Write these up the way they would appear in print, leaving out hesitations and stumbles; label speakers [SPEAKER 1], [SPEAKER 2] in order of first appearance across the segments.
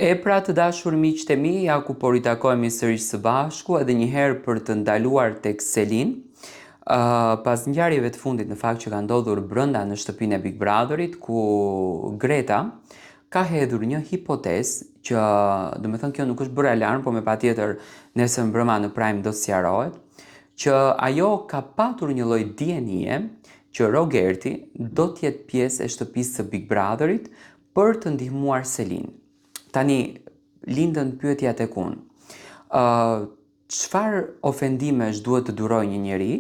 [SPEAKER 1] E pra të dashur miqtë e mi, ja ku po ritakojmë sërish së bashku edhe njëherë për të ndaluar tek Selin. Pas ngjarjeve të fundit në fakt që ka ndodhur brenda në shtëpinë e Big Brotherit, ku Greta ka hedhur një hipotezë që, do me thënë, kjo nuk është bërë alarm, po me patjetër nesër mbrëma në Prime do të sqarohet, që ajo ka patur një lloj dienie që Rogerti do të jetë pjesë e shtëpisë së Big Brotherit për të ndihmuar Selin. Tani, lindën pyetja tek unë. Çfarë ofendimesh duhet të duroj një njeri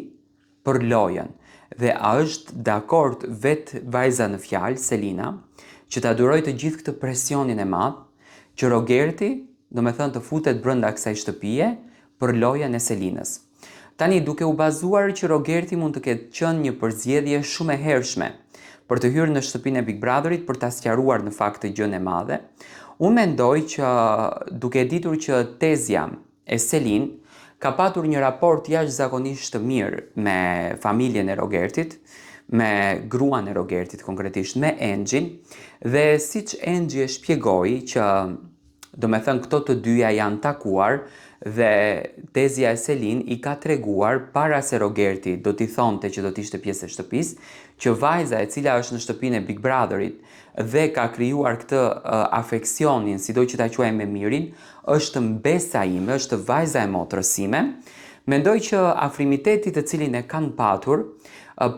[SPEAKER 1] për lojën? Dhe a është dakord vetë vajza në fjalë, Selina, që ta duroj të gjithë këtë presionin e madh, që Rogerti, do me thënë, të futet brenda kësaj shtëpie për lojën e Selinës? Tani, duke u bazuar që Rogerti mund të ketë qenë një përzgjedhje shumë e hershme për të hyrë në shtëpinë e Big Brotherit për ta sqaruar në fakt të gjën e madhe, unë mendoj që duke ditur që tezja e Selin ka patur një raport jashtëzakonisht të mirë me familjen e Rogertit, me gruan e Rogertit konkretisht, me Angjin, dhe siç Angji e shpjegoi që, do me thënë, këto të dyja janë takuar dhe tezja e Selin i ka treguar para se Rogerti do t'i thonte që do t'ishte pjesë e shtëpisë, që vajza e cila është në shtëpinë e Big Brotherit dhe ka krijuar këtë afeksionin, sido që ta quajmë me mirin, është mbesa ime, është vajza e motrës sime. Mendoj që afrimiteti të cilin e kanë patur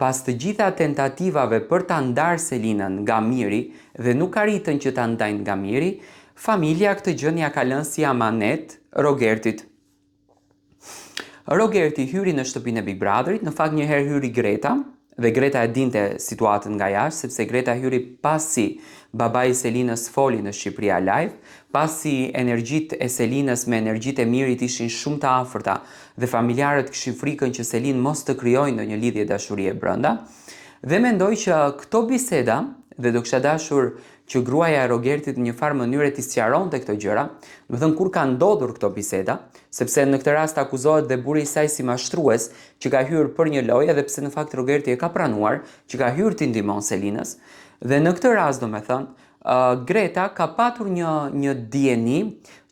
[SPEAKER 1] pas të gjitha tentativave për ta ndarë Selinën nga miri dhe nuk arritën që ta ndajnë nga miri, familja këtë gjën ja ka lënë si amanet Rogertit. Rogerti hyri në shtëpinë e Big Brotherit, në fakt njëherë hyri Greta, dhe Greta e dinte situatën nga jashtë, sepse Greta hyri pasi babai i Selinës foli në Shqipëria Live, pasi energjitë e Selinës me energjitë e mirit ishin shumë të afërta dhe familjarët kishin frikën që Selin mos të krijojë ndonjë lidhje dashurie brenda. Dhe mendoj që këto biseda, dhe do kisha dashur që gruaja e Rogertit në një farë mënyre t'i sqaronte këto gjëra, do të thënë kur ka ndodhur këto biseda, sepse në këtë rast akuzohet dhe burri i saj si mashtrues që ka hyrë për një lojë, edhe pse në fakt Rogerti e ka pranuar që ka hyrë t'i ndihmon Selinës. Dhe në këtë rast, do me thënë, Greta ka patur një dieni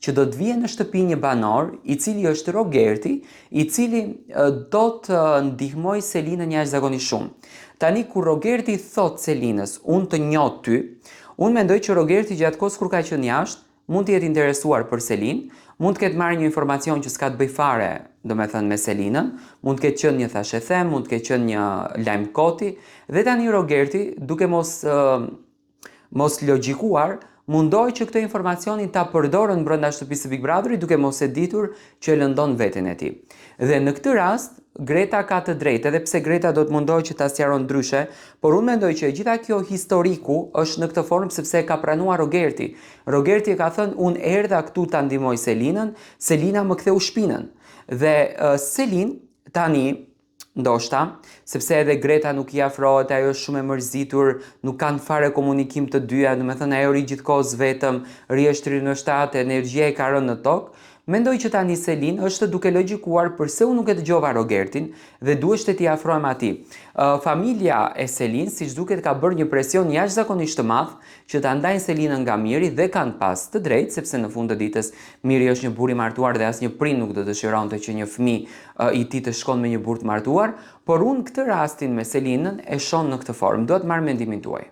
[SPEAKER 1] që do të vijë në shtëpi një banor, i cili është Rogerti, i cili do të ndihmoj Selinën jashtëzakonisht shumë. Tani kur Rogerti thot Selinës, unë të njoh ty, unë mendoj që Rogerti gjatë kohës kur ka qenë jashtë, mund të jetë interesuar për Selin, mund të ketë marrë një informacion që s'ka të bëj fare, do me thënë, me Selinën, mund të ketë qenë një thashë them, mund të ketë qenë një lajm koti, dhe tani Rogerti, duke mos logjikuar, mundoj që këtë informacionin ta përdorën brenda shtëpisë së Big Brotherit duke mos e ditur që e lëndon veten e tij. Dhe në këtë rast, Greta ka të drejtë, edhe pse Greta do të mundohej që ta sqaron ndryshe, por unë mendoj që gjitha kjo historiku është në këtë formë sepse ka pranuar Rogerti. Rogerti e ka thënë, unë erdha këtu ta ndihmoj Selinën, Selina më ktheu shpinën. Dhe Selin tani, ndoshta, sepse edhe Greta nuk i afrohet, ajo është shumë e mërzitur, nuk kanë fare komunikim të dyja, do me thënë ajo ri gjithkohës vetëm, ri është rinështate, energjia e ka rënë në tokë. Mendoj që tani Selin është duke logjikuar përse unë nuk e dëgjova Rogertin dhe duhet t'i afrohem atij. Familja e Selin, siç duket, ka bërë një presion jashtëzakonisht të madh që ta ndajnë Selinën nga miri dhe kanë pas të drejtë, sepse në fund të ditës miri është një burr i martuar dhe asnjë prind nuk do të dëshironte që një fëmijë i tij të shkon me një burr të martuar, por unë këtë rastin me Selinën e shoh në këtë formë. Dua të marr mendimin tuaj.